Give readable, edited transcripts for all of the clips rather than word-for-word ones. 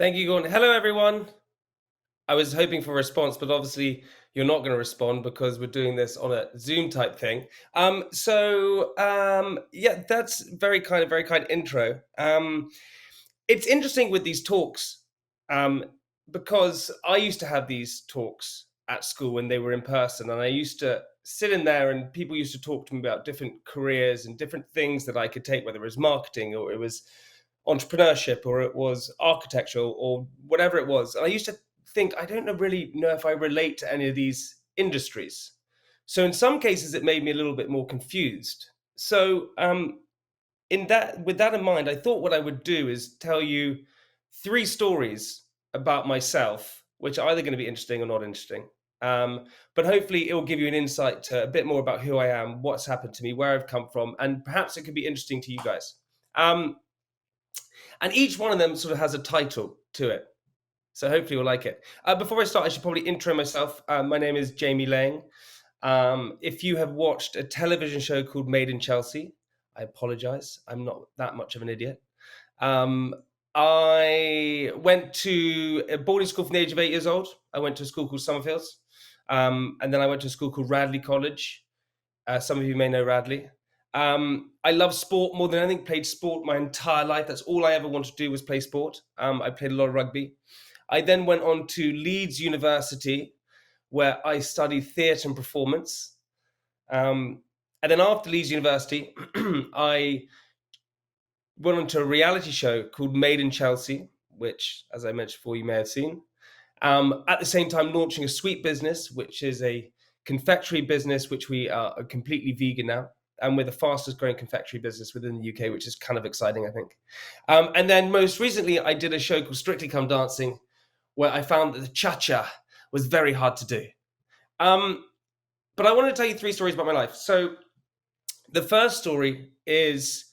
Thank you, Gordon. Hello, everyone. I was hoping for a response, but obviously you're not going to respond because we're doing this on a Zoom type thing. Yeah, that's very kind intro. It's interesting with these talks um, because I used to have these talks at school when they were in person, and I used to sit in there, and people used to talk to me about different careers and different things that I could take, whether it was marketing or it was entrepreneurship or it was architectural or whatever it was. And I used to think, I don't really know if I relate to any of these industries. So in some cases, it made me a little bit more confused. With that in mind, I thought what I would do is tell you three stories about myself, which are either going to be interesting or not interesting. But hopefully, it will give you an insight to a bit more about who I am, what's happened to me, where I've come from, and perhaps it could be interesting to you guys. And each one of them sort of has a title to it. So hopefully you'll like it. Before I start, I should probably intro myself. My name is Jamie Laing. If you have watched a television show called Made in Chelsea, I apologize. I'm not that much of an idiot. Um, I went to a boarding school from the age of 8 years old. I went to a school called Summerfields. And then I went to a school called Radley College. Some of you may know Radley. I love sport more than anything. Played sport my entire life. That's all I ever wanted to do was play sport. I played a lot of rugby. I then went on to Leeds University, where I studied theatre and performance. And then after Leeds University, I went on to a reality show called Made in Chelsea, which, as I mentioned before, you may have seen. At the same time, launching a sweet business, which is a confectionery business, which we are completely vegan now. And we're the fastest growing confectionery business within the UK, which is kind of exciting, I think. And then most recently, I did a show called Strictly Come Dancing, where I found that the cha-cha was very hard to do. But I want to tell you three stories about my life. So the first story is,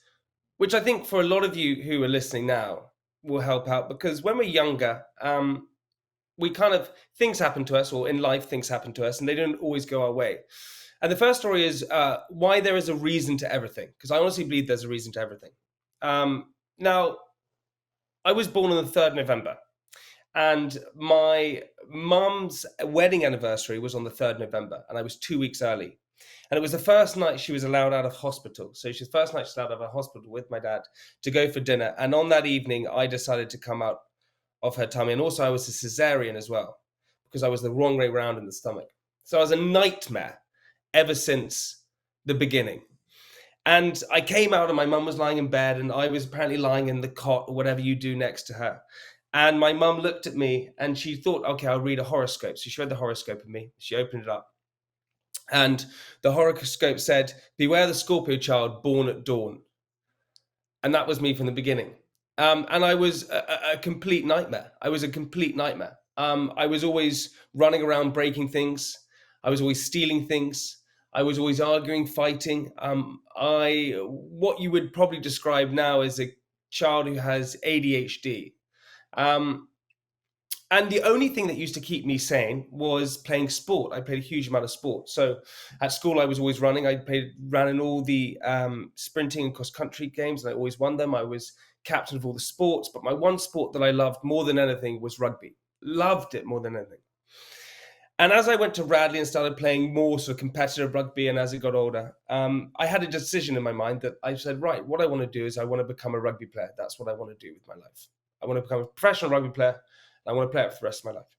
which I think for a lot of you who are listening now will help out, because when we're younger, we kind of, things happen to us, or in life things happen to us, and they don't always go our way. And the first story is why there is a reason to everything, because I honestly believe there's a reason to everything. Now, I was born on the 3rd November, and my mum's wedding anniversary was on the 3rd November, and I was 2 weeks early. And it was the first night she was allowed out of hospital. So she's the first night she's allowed out of hospital with my dad to go for dinner. And on that evening, I decided to come out of her tummy. And also I was a cesarean as well, because I was the wrong way round in the stomach. So I was a nightmare ever since the beginning. And I came out and my mum was lying in bed and I was apparently lying in the cot or whatever you do next to her. And my mum looked at me and she thought, okay, I'll read a horoscope. So she read the horoscope of me. She opened it up. And the horoscope said, beware the Scorpio child born at dawn. And that was me from the beginning. And I was a complete nightmare. I was a complete nightmare. I was always running around breaking things. I was always stealing things. I was always arguing, fighting. What you would probably describe now as a child who has ADHD. And the only thing that used to keep me sane was playing sport. I played a huge amount of sport. So at school, I was always running. Ran in all the sprinting and cross-country games, and I always won them. I was captain of all the sports. But my one sport that I loved more than anything was rugby. Loved it more than anything. And as I went to Radley and started playing more sort of competitive rugby, and as it got older, I had a decision in my mind that I said, right, what I want to do is I want to become a rugby player. That's what I want to do with my life. I want to become a professional rugby player. I want to play it for the rest of my life.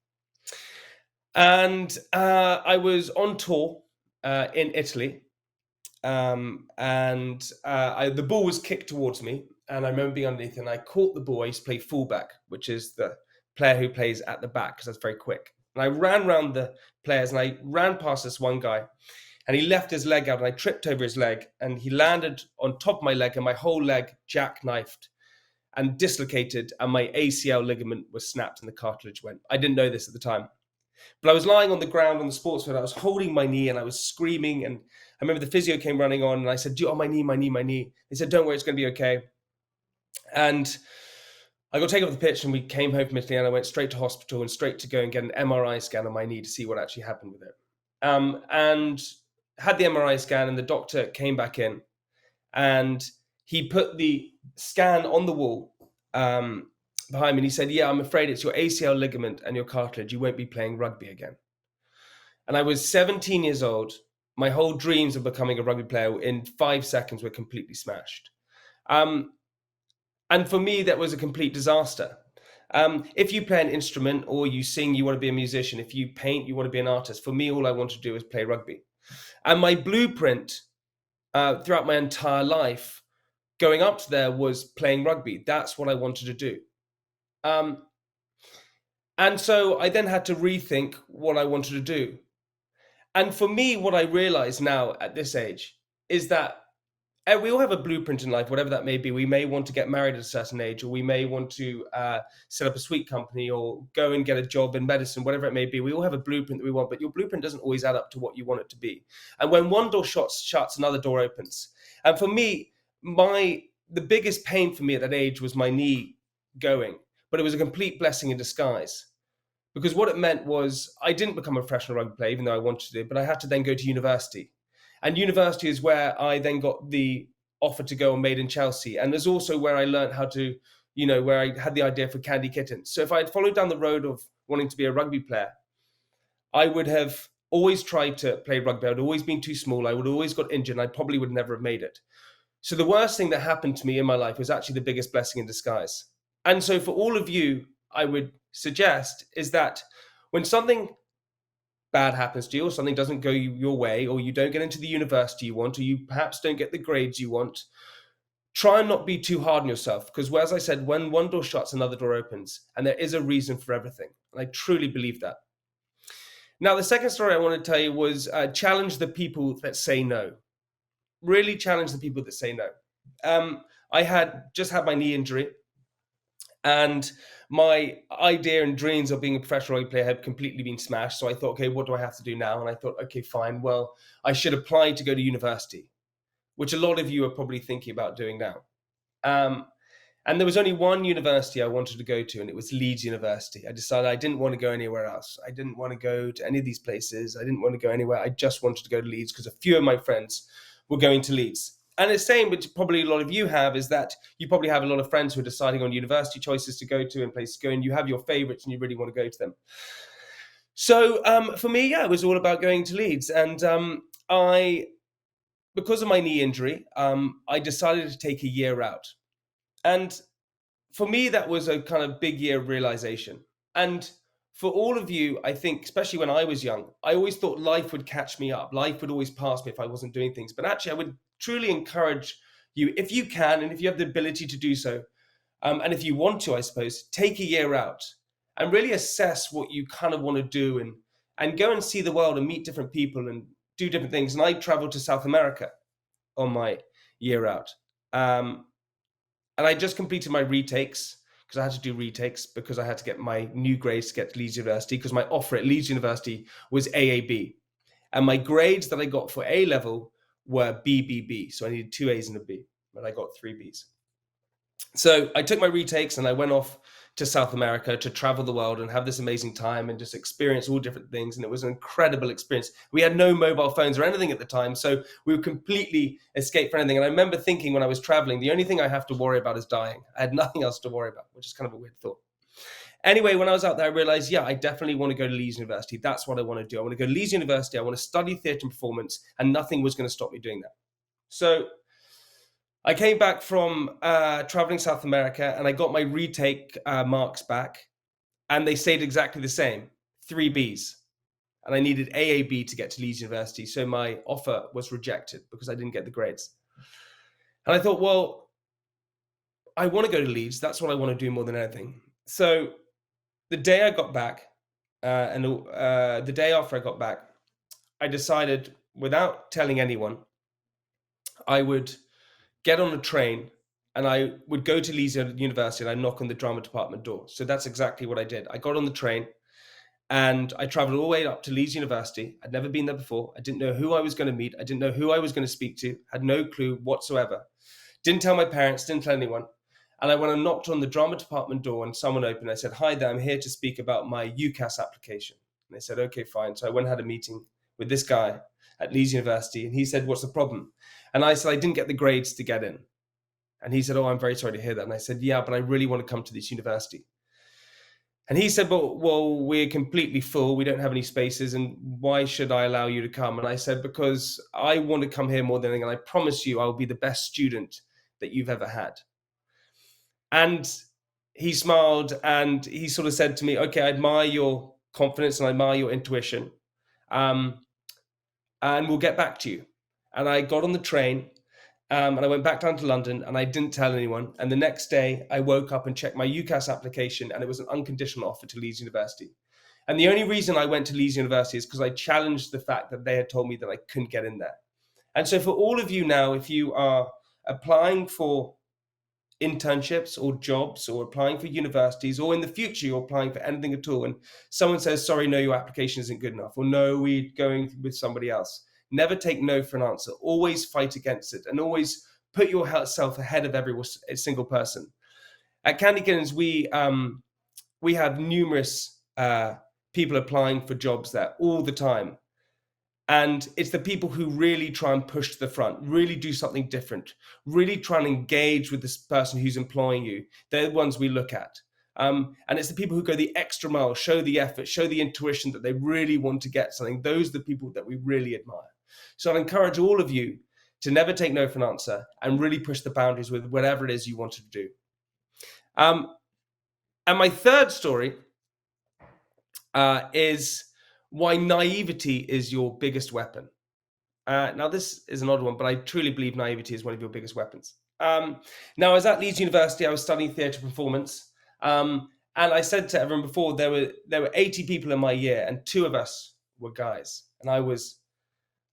And I was on tour in Italy, and the ball was kicked towards me, and I remember being underneath, and I caught the ball. I used to play fullback, which is the player who plays at the back, because that's very quick. And I ran around the players, and I ran past this one guy, and he left his leg out, and I tripped over his leg, and he landed on top of my leg, and my whole leg jackknifed and dislocated, and my ACL ligament was snapped and the cartilage went. I didn't know this at the time. But I was lying on the ground on the sports field. I was holding my knee and I was screaming. And I remember the physio came running on and I said, oh, my knee, my knee, my knee. They said, don't worry, it's going to be okay. And I got taken off the pitch and we came home from Italy and I went straight to hospital and straight to go and get an MRI scan on my knee to see what actually happened with it. And had the MRI scan and the doctor came back in and he put the scan on the wall behind me, and he said, "Yeah, I'm afraid it's your ACL ligament and your cartilage. You won't be playing rugby again." And I was 17 years old. My whole dreams of becoming a rugby player in 5 seconds were completely smashed. Um, and for me, that was a complete disaster. If you play an instrument or you sing, you want to be a musician. If you paint, you want to be an artist. For me, all I want to do is play rugby. And my blueprint throughout my entire life, going up to there, was playing rugby. That's what I wanted to do. Um, and so I then had to rethink what I wanted to do. And for me, what I realize now at this age is that we all have a blueprint in life, whatever that may be. We may want to get married at a certain age, or we may want to set up a sweet company, or go and get a job in medicine, whatever it may be. We all have a blueprint that we want, but your blueprint doesn't always add up to what you want it to be. And when one door shuts, another door opens. And for me, the biggest pain for me at that age was my knee going, but it was a complete blessing in disguise. Because what it meant was I didn't become a professional rugby player, even though I wanted to, but I had to then go to university. And university is where I then got the offer to go on Made in Chelsea. And there's also where I learned how to, where I had the idea for Candy Kittens. So if I had followed down the road of wanting to be a rugby player, I would have always tried to play rugby. I would always been too small. I would have always got injured, and I probably would never have made it. So the worst thing that happened to me in my life was actually the biggest blessing in disguise. And so for all of you, I would suggest is that when something bad happens to you, or something doesn't go your way, or you don't get into the university you want, or you perhaps don't get the grades you want, try and not be too hard on yourself. Because as I said, when one door shuts, another door opens, and there is a reason for everything. And I truly believe that. Now, the second story I want to tell you was challenge the people that say no. Really challenge the people that say no. I had just had my knee injury, and my idea and dreams of being a professional rugby player had completely been smashed. So I thought, okay, what do I have to do now? And I thought, okay, fine. Well, I should apply to go to university, which a lot of you are probably thinking about doing now. And there was only one university I wanted to go to, and it was Leeds University. I decided I didn't want to go anywhere else. I didn't want to go to any of these places. I didn't want to go anywhere. I just wanted to go to Leeds because a few of my friends were going to Leeds. And the same, which probably a lot of you have, is that you probably have a lot of friends who are deciding on university choices to go to and places to go, and you have your favorites and you really want to go to them. So for me, it was all about going to Leeds. And because of my knee injury, I decided to take a year out. And for me, that was a kind of big year of realization. And for all of you, I think, especially when I was young, I always thought life would catch me up. Life would always pass me if I wasn't doing things. But actually, I would truly encourage you, if you can, and if you have the ability to do so, and if you want to, I suppose, take a year out and really assess what you kind of want to do, and go and see the world and meet different people and do different things. And I traveled to South America on my year out. And I just completed my retakes, because I had to do retakes because I had to get my new grades to get to Leeds University, because my offer at Leeds University was AAB. And my grades that I got for A level were BBB. So I needed 2 A's and a B, but I got 3 B's. So I took my retakes and I went off to South America to travel the world and have this amazing time and just experience all different things. And it was an incredible experience. We had no mobile phones or anything at the time, so we were completely escaped from anything. And I remember thinking when I was traveling, the only thing I have to worry about is dying. I had nothing else to worry about, which is kind of a weird thought. Anyway, when I was out there, I realized, I definitely want to go to Leeds University. That's what I want to do. I want to go to Leeds University. I want to study theatre and performance, and nothing was going to stop me doing that. So I came back from traveling South America, and I got my retake marks back, and they stayed exactly the same, 3 Bs. And I needed AAB to get to Leeds University. So my offer was rejected because I didn't get the grades. And I thought, well, I want to go to Leeds. That's what I want to do more than anything. So the day I got back, and the day after I got back, I decided, without telling anyone, I would get on a train and I would go to Leeds University and I'd knock on the drama department door. So that's exactly what I did. I got on the train and I traveled all the way up to Leeds University. I'd never been there before. I didn't know who I was going to meet. I didn't know who I was going to speak to. Had no clue whatsoever. Didn't tell my parents, didn't tell anyone. And I went and knocked on the drama department door and someone opened. I said, "Hi there, I'm here to speak about my UCAS application." And they said, "Okay, fine." So I went and had a meeting with this guy at Leeds University, and he said, "What's the problem?" And I said, "I didn't get the grades to get in." And he said, "Oh, I'm very sorry to hear that." And I said, "Yeah, but I really want to come to this university." And he said, "Well, we're completely full. We don't have any spaces. And why should I allow you to come?" And I said, "Because I want to come here more than anything. And I promise you, I'll be the best student that you've ever had." And he smiled and he sort of said to me, "Okay, I admire your confidence and I admire your intuition. Um, and we'll get back to you." And I got on the train, and I went back down to London and I didn't tell anyone. And the next day, I woke up and checked my UCAS application, and it was an unconditional offer to Leeds University. And the only reason I went to Leeds University is because I challenged the fact that they had told me that I couldn't get in there. And so, for all of you now, if you are applying for internships or jobs or applying for universities, or in the future you're applying for anything at all, and someone says, "Sorry, no, your application isn't good enough," or "No, we're going with somebody else," never take no for an answer. Always fight against it, and always put yourself ahead of every single person. At Candy Kittens, we have numerous people applying for jobs there all the time. And it's the people who really try and push to the front, really do something different, really try and engage with this person who's employing you. They're the ones we look at. And it's the people who go the extra mile, show the effort, show the intuition that they really want to get something. Those are the people that we really admire. So I'd encourage all of you to never take no for an answer and really push the boundaries with whatever it is you want to do. And my third story is why naivety is your biggest weapon. Now, this is an odd one, but I truly believe naivety is one of your biggest weapons. Now, I was at Leeds University. I was studying theatre performance. And I said to everyone before, there were 80 people in my year, and 2 of us were guys. And I was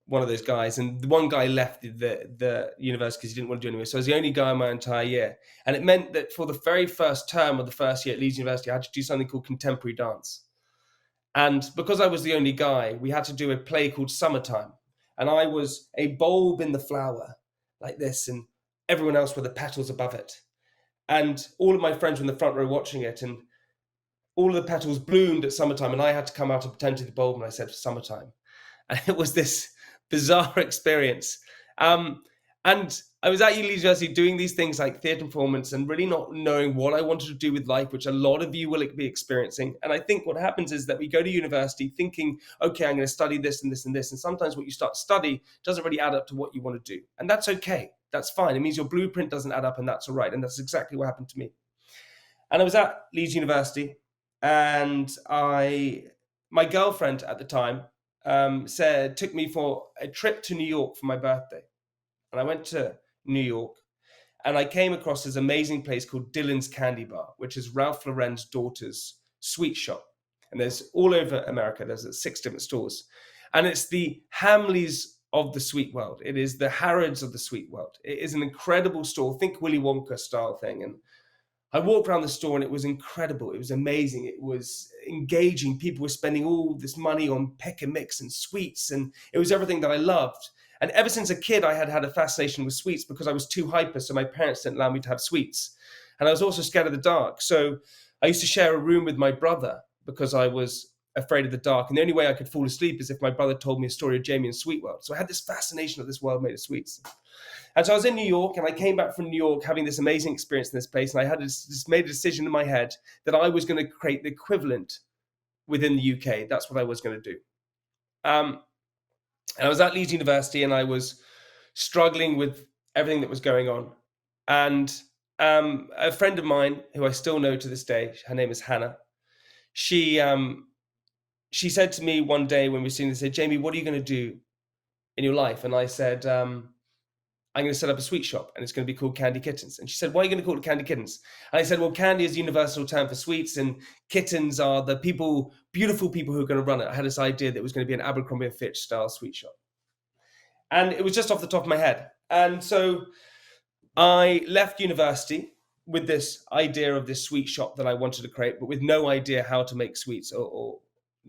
one of those guys. And the one guy left the university because he didn't want to do it anyway. So I was the only guy in my entire year. And it meant that for the very first term of the first year at Leeds University, I had to do something called contemporary dance. And because I was the only guy, we had to do a play called Summertime. And I was a bulb in the flower, like this, and everyone else were the petals above it. And all of my friends were in the front row watching it, and all of the petals bloomed at summertime, and I had to come out and pretend to be the bulb, and I said, "Summertime." And it was this bizarre experience. And I was at university doing these things like theatre performance and really not knowing what I wanted to do with life, which a lot of you will be experiencing. And I think what happens is that we go to university thinking, okay, I'm going to study this and this and this. And sometimes what you start to study doesn't really add up to what you want to do. And that's okay. That's fine. It means your blueprint doesn't add up, and that's all right. And that's exactly what happened to me. And I was at Leeds University, and my girlfriend at the time took me for a trip to New York for my birthday. And I went to New York, and I came across this amazing place called Dylan's Candy Bar, which is Ralph Lauren's daughter's sweet shop. And there's all over America, there's 6 different stores. And it's the Hamleys of the sweet world. It is the Harrods of the sweet world. It is an incredible store. Think Willy Wonka style thing. And I walked around the store and it was incredible. It was amazing. It was engaging. People were spending all this money on pick and mix and sweets, and it was everything that I loved. And ever since a kid, I had a fascination with sweets because I was too hyper, so my parents didn't allow me to have sweets. And I was also scared of the dark. So I used to share a room with my brother because I was afraid of the dark. And the only way I could fall asleep is if my brother told me a story of Jamie and Sweet World. So I had this fascination of this world made of sweets. And so I was in New York, and I came back from New York having this amazing experience in this place. And I had just made a decision in my head that I was going to create the equivalent within the UK. That's what I was going to do. And I was at Leeds University, and I was struggling with everything that was going on. And a friend of mine, who I still know to this day, her name is Hannah, she said to me one day when we were sitting there, said, "Jamie, what are you going to do in your life?" And I said, "I'm going to set up a sweet shop, and it's going to be called Candy Kittens." And she said, "Why are you going to call it Candy Kittens?" And I said, "Well, candy is a universal term for sweets, and kittens are the beautiful people who are going to run it." I had this idea that it was going to be an Abercrombie and Fitch style sweet shop. And it was just off the top of my head. And so I left university with this idea of this sweet shop that I wanted to create, but with no idea how to make sweets or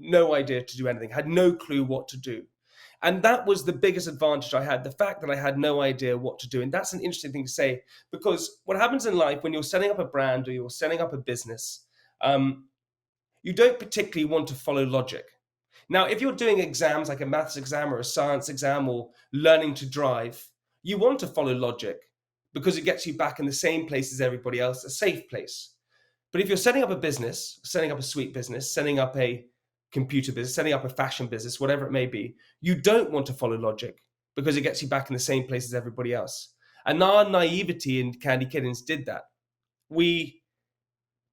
no idea to do anything, had no clue what to do. And that was the biggest advantage I had, the fact that I had no idea what to do. And that's an interesting thing to say, because what happens in life when you're setting up a brand or you're setting up a business, you don't particularly want to follow logic. Now, if you're doing exams like a maths exam or a science exam or learning to drive, you want to follow logic. because it gets you back in the same place as everybody else, a safe place. But if you're setting up a business, setting up a sweet business, setting up a computer business, setting up a fashion business, whatever it may be, you don't want to follow logic because it gets you back in the same place as everybody else. And our naivety in Candy Kittens did that. We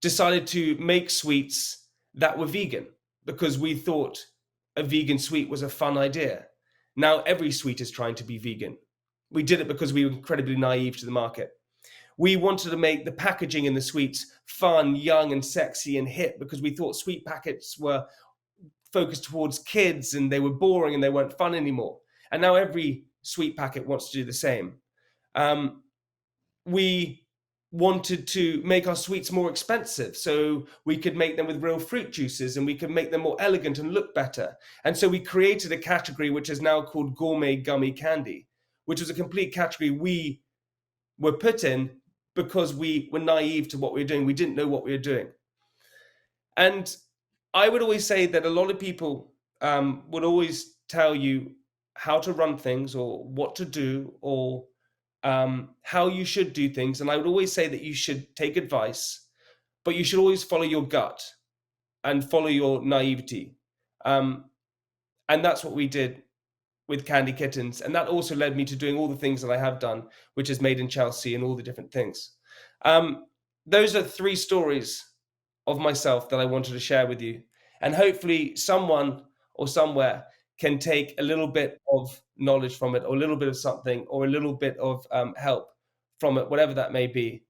decided to make sweets that were vegan because we thought a vegan sweet was a fun idea. Now every sweet is trying to be vegan. We did it because we were incredibly naive to the market. We wanted to make the packaging in the sweets fun, young, and sexy and hip because we thought sweet packets were focused towards kids and they were boring and they weren't fun anymore. And now every sweet packet wants to do the same. We wanted to make our sweets more expensive so we could make them with real fruit juices and we could make them more elegant and look better. And so we created a category which is now called gourmet gummy candy, which was a complete category we were put in because we were naive to what we were doing. We didn't know what we were doing. And I would always say that a lot of people would always tell you how to run things or what to do or how you should do things. And I would always say that you should take advice, but you should always follow your gut and follow your naivety. And that's what we did with Candy Kittens. And that also led me to doing all the things that I have done, which is Made in Chelsea and all the different things. Those are 3 stories of myself that I wanted to share with you. And hopefully someone or somewhere can take a little bit of knowledge from it, or a little bit of something, or a little bit of help from it, whatever that may be.